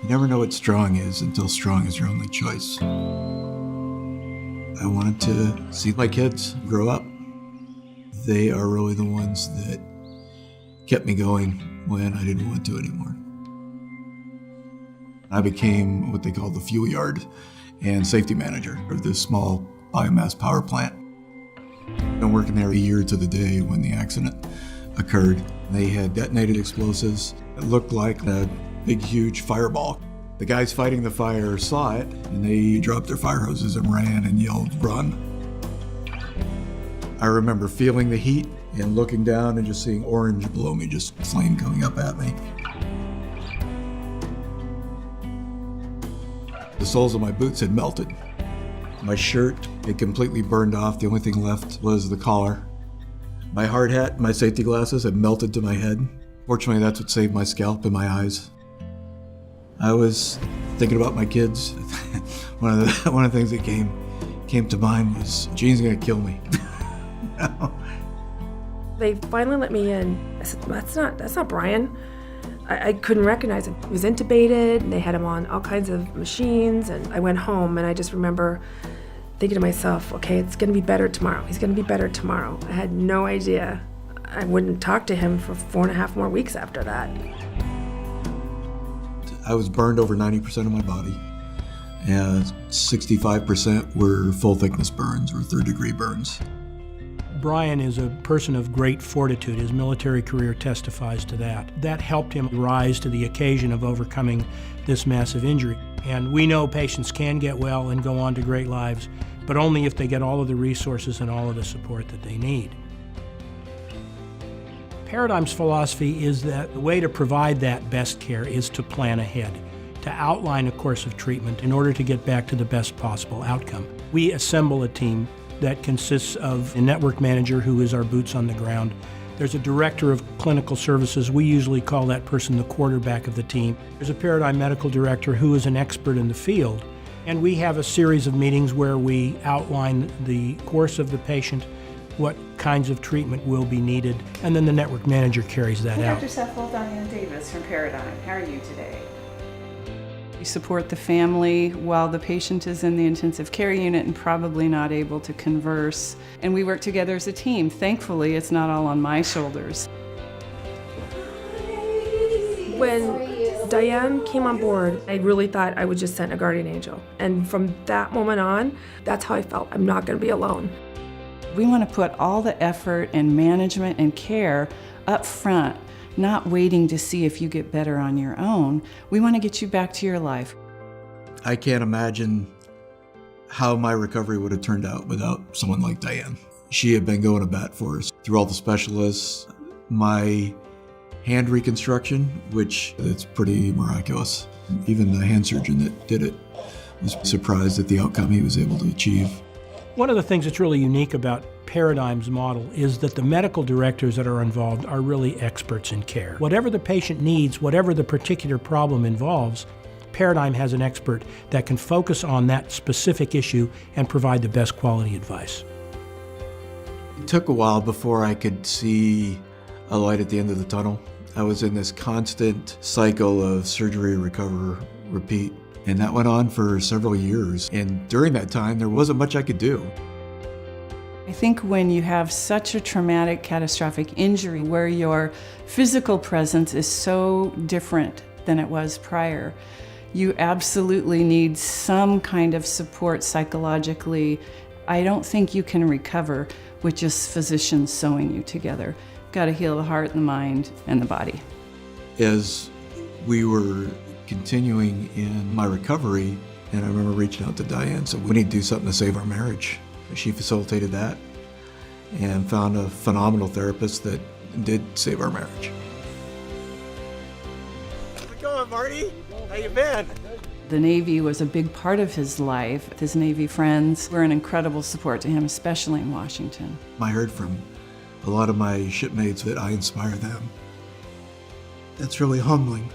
never know what strong is until strong is your only choice. I wanted to see my kids grow up. They are really the ones that kept me going when I didn't want to anymore. I became what they call the fuel yard and safety manager of this small biomass power plant. Been working there a year to the day when the accident occurred. They had detonated explosives. It looked like a big, huge fireball. The guys fighting the fire saw it, and they dropped their fire hoses and ran and yelled, "Run." I remember feeling the heat and looking down and just seeing orange below me, just flame coming up at me. The soles of my boots had melted. My shirt had completely burned off. The only thing left was the collar. My hard hat and my safety glasses had melted to my head. Fortunately, that's what saved my scalp and my eyes. I was thinking about my kids. One of the things that came to mind was, Jean's gonna kill me. They finally let me in. I said, that's not Brian. I couldn't recognize him. He was intubated, and they had him on all kinds of machines, and I went home, and I just remember thinking to myself, okay, it's gonna be better tomorrow. He's gonna be better tomorrow. I had no idea. I wouldn't talk to him for 4.5 more weeks after that. I was burned over 90% of my body, and 65% were full thickness burns or third-degree burns. Brian is a person of great fortitude. His military career testifies to that. That helped him rise to the occasion of overcoming this massive injury. And we know patients can get well and go on to great lives, but only if they get all of the resources and all of the support that they need. Paradigm's philosophy is that the way to provide that best care is to plan ahead, to outline a course of treatment in order to get back to the best possible outcome. We assemble a team that consists of a network manager who is our boots on the ground. There's a director of clinical services. We usually call that person the quarterback of the team. There's a Paradigm medical director who is an expert in the field. And we have a series of meetings where we outline the course of the patient, what kinds of treatment will be needed, and then the network manager carries that out. Dr. Seffel, Diane Davis from Paradigm. How are you today? We support the family while the patient is in the intensive care unit and probably not able to converse. And we work together as a team. Thankfully, it's not all on my shoulders. When Diane came on board, I really thought I would just send a guardian angel. And from that moment on, that's how I felt. I'm not going to be alone. We want to put all the effort and management and care up front, not waiting to see if you get better on your own. We want to get you back to your life. I can't imagine how my recovery would have turned out without someone like Diane. She had been going to bat for us through all the specialists. My hand reconstruction, which it's pretty miraculous. Even the hand surgeon that did it was surprised at the outcome he was able to achieve. One of the things that's really unique about Paradigm's model is that the medical directors that are involved are really experts in care. Whatever the patient needs, whatever the particular problem involves, Paradigm has an expert that can focus on that specific issue and provide the best quality advice. It took a while before I could see a light at the end of the tunnel. I was in this constant cycle of surgery, recover, repeat. And that went on for several years. And during that time, there wasn't much I could do. I think when you have such a traumatic, catastrophic injury where your physical presence is so different than it was prior, you absolutely need some kind of support psychologically. I don't think you can recover with just physicians sewing you together. Got to heal the heart, the mind, and the body. As we were continuing in my recovery, and I remember reaching out to Diane, said, we need to do something to save our marriage. She facilitated that and found a phenomenal therapist that did save our marriage. How's it going, Marty? How you been? The Navy was a big part of his life. His Navy friends were an incredible support to him, especially in Washington. I heard from a lot of my shipmates that I inspire them. That's really humbling.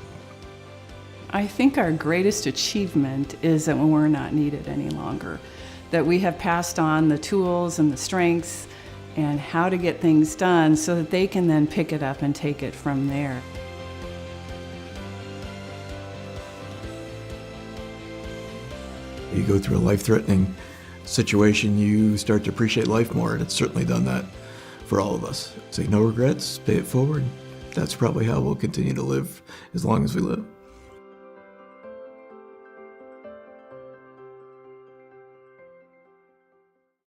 I think our greatest achievement is that when we're not needed any longer, that we have passed on the tools and the strengths and how to get things done so that they can then pick it up and take it from there. You go through a life-threatening situation, you start to appreciate life more, and it's certainly done that for all of us. Say no regrets, pay it forward. That's probably how we'll continue to live as long as we live.